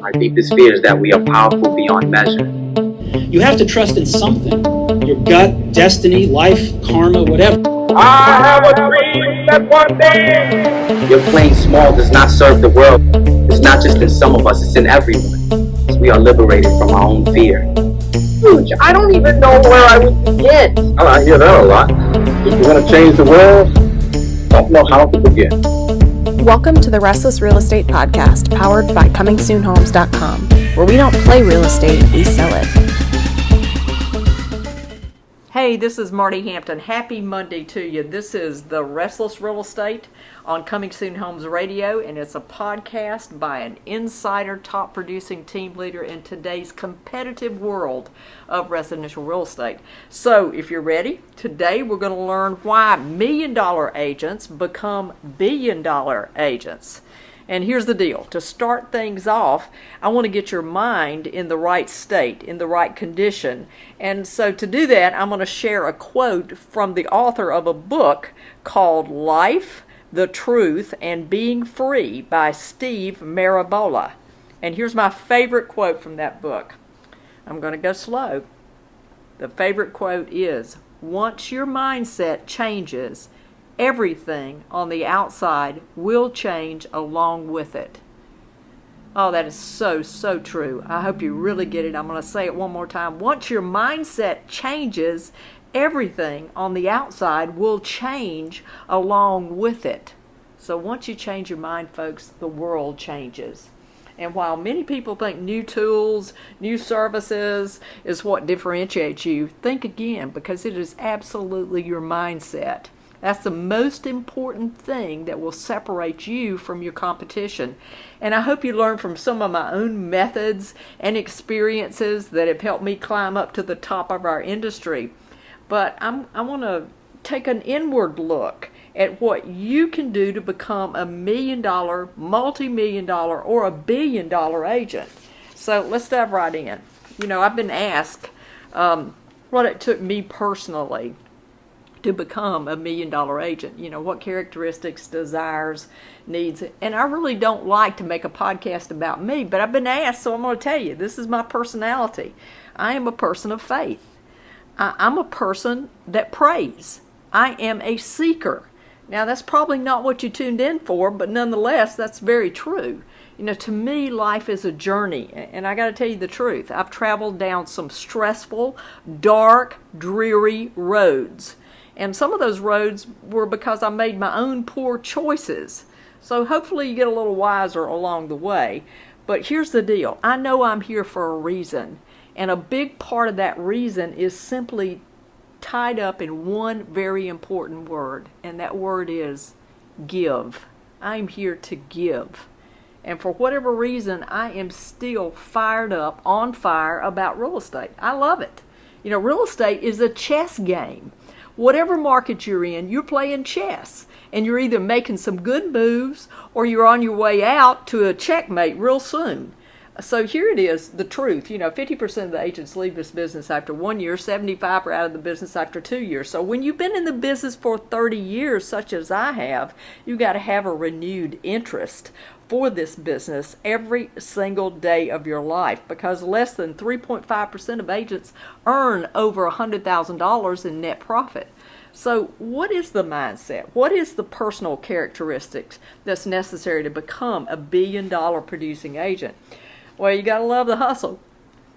My deepest fear is that we are powerful beyond measure. You have to trust in something. Your gut, destiny, life, karma, whatever. I have a dream that one day Your playing small does not serve the world. It's not just in some of us, it's in everyone. As we are liberated from our own fear. huge. I don't even know where I would begin. Well, I hear that a lot. If you want to change the world, don't know how to begin. Welcome to the Restless Real Estate Podcast, powered by ComingSoonHomes.com, where we don't play real estate, we sell it. Hey, this is Marty Hampton. Happy Monday to you. This is the Restless Real Estate on Coming Soon Homes Radio, and it's a podcast by an insider, top producing team leader in today's competitive world of residential real estate. So, if you're ready, today we're going to learn why million-dollar agents become billion-dollar agents. And here's the deal. To start things off, I want to get your mind in the right state, in the right condition. And so to do that, I'm going to share a quote from the author of a book called Life, the Truth, and Being Free by Steve Maraboli. And here's my favorite quote from that book. I'm going to go slow. The favorite quote is, "Once your mindset changes, everything on the outside will change along with it." Oh, that is so, so true. I hope you really get it. I'm going to say it one more time. Once your mindset changes, everything on the outside will change along with it. So once you change your mind, folks, the world changes. And while many people think new tools, new services is what differentiates you, think again, because it is absolutely your mindset. That's the most important thing that will separate you from your competition. And I hope you learn from some of my own methods and experiences that have helped me climb up to the top of our industry. But I want to take an inward look at what you can do to become a million-dollar, multi-million-dollar, or a billion-dollar agent. So let's dive right in. You know, I've been asked what it took me personally to become a million-dollar agent. You know, what characteristics, desires, needs. And I really don't like to make a podcast about me, but I've been asked, so I'm going to tell you, this is my personality. I am a person of faith. I'm a person that prays. I am a seeker. Now, that's probably not what you tuned in for, but nonetheless, that's very true. You know, to me, life is a journey, and I got to tell you the truth. I've traveled down some stressful, dark, dreary roads. And some of those roads were because I made my own poor choices. So hopefully you get a little wiser along the way. But here's the deal. I know I'm here for a reason. And a big part of that reason is simply tied up in one very important word. And that word is give. I'm here to give. And for whatever reason, I am still fired up, on fire about real estate. I love it. You know, real estate is a chess game. Whatever market you're in, you're playing chess. And you're either making some good moves or you're on your way out to a checkmate real soon. So here it is, the truth. You know, 50% of the agents leave this business after 1 year, 75% are out of the business after 2 years. So when you've been in the business for 30 years, such as I have, you've got to have a renewed interest for this business every single day of your life, because less than 3.5% of agents earn over $100,000 in net profit. So what is the mindset? What is the personal characteristics that's necessary to become a billion-dollar producing agent? Well, you got to love the hustle.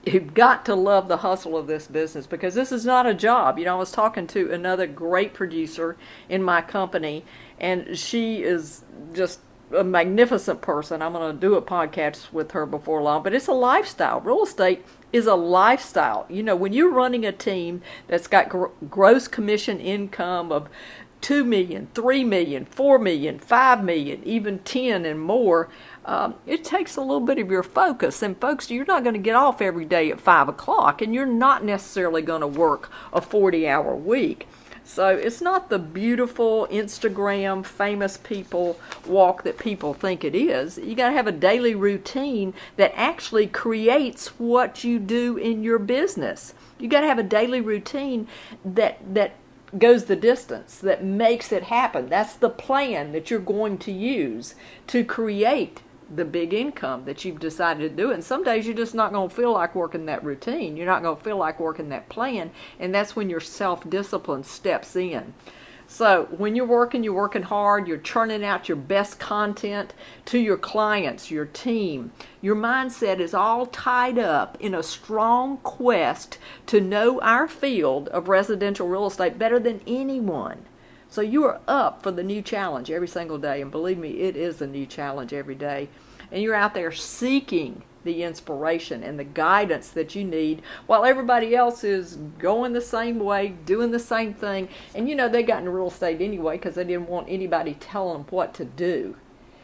You've got to love the hustle of this business, because this is not a job. You know, I was talking to another great producer in my company, and she is just a magnificent person. I'm going to do a podcast with her before long, but it's a lifestyle. Real estate is a lifestyle. You know, when you're running a team that's got gross commission income of $2 million, $3 million, $4 million, $5 million, even 10 and more, it takes a little bit of your focus. And folks, you're not going to get off every day at 5 o'clock, and you're not necessarily going to work a 40-hour week. So it's not the beautiful Instagram famous people walk that people think it is. You got to have a daily routine that actually creates what you do in your business. You got to have a daily routine that goes the distance, that makes it happen. That's the plan that you're going to use to create the big income that you've decided to do. And some days you're just not going to feel like working that routine. You're not going to feel like working that plan. And that's when your self-discipline steps in. So when you're working hard, you're churning out your best content to your clients, your team. Your mindset is all tied up in a strong quest to know our field of residential real estate better than anyone. So you are up for the new challenge every single day. And believe me, it is a new challenge every day. And you're out there seeking the inspiration and the guidance that you need while everybody else is going the same way, doing the same thing. And they got into real estate anyway because they didn't want anybody telling them what to do.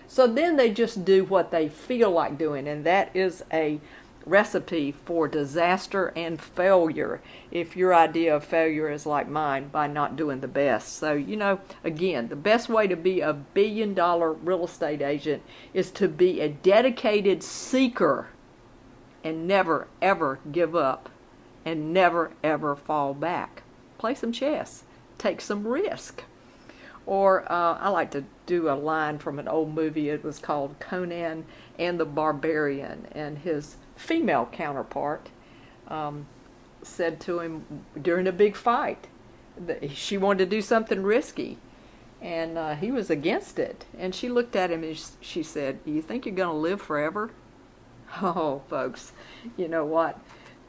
So then they just do what they feel like doing, and that is a recipe for disaster and failure if your idea of failure is like mine, by not doing the best. So, again, the best way to be a billion-dollar real estate agent is to be a dedicated seeker and never, ever give up and never, ever fall back. Play some chess. Take some risk. Or I like to do a line from an old movie. It was called Conan and the Barbarian, and his female counterpart said to him during a big fight that she wanted to do something risky, and he was against it. And she looked at him and she said, "Do you think you're going to live forever?" Oh, folks, you know what?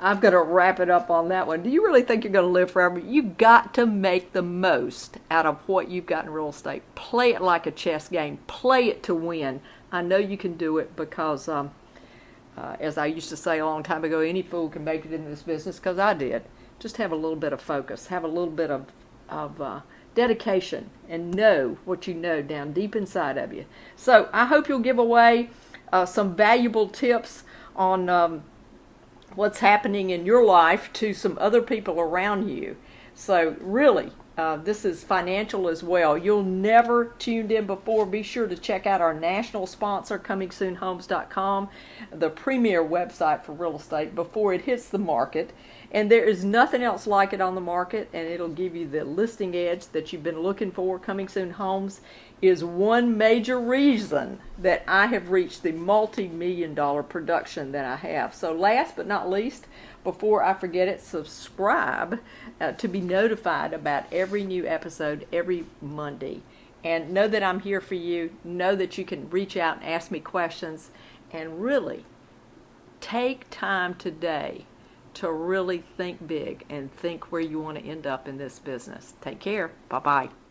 I'm going to wrap it up on that one. Do you really think you're going to live forever? You've got to make the most out of what you've got in real estate. Play it like a chess game. Play it to win. I know you can do it because, as I used to say a long time ago, any fool can make it in this business, because I did. Just have a little bit of focus. Have a little bit of dedication, and know what you know down deep inside of you. So I hope you'll give away some valuable tips on what's happening in your life to some other people around you. So really, this is financial as well. You'll never tuned in before. Be sure to check out our national sponsor, ComingSoonHomes.com, the premier website for real estate before it hits the market. And there is nothing else like it on the market, and it'll give you the listing edge that you've been looking for. Coming Soon Homes is one major reason that I have reached the multi-million-dollar production that I have. So last but not least, before I forget it, subscribe to be notified about every new episode every Monday. And know that I'm here for you. Know that you can reach out and ask me questions. And really, take time today to really think big and think where you want to end up in this business. Take care. Bye-bye.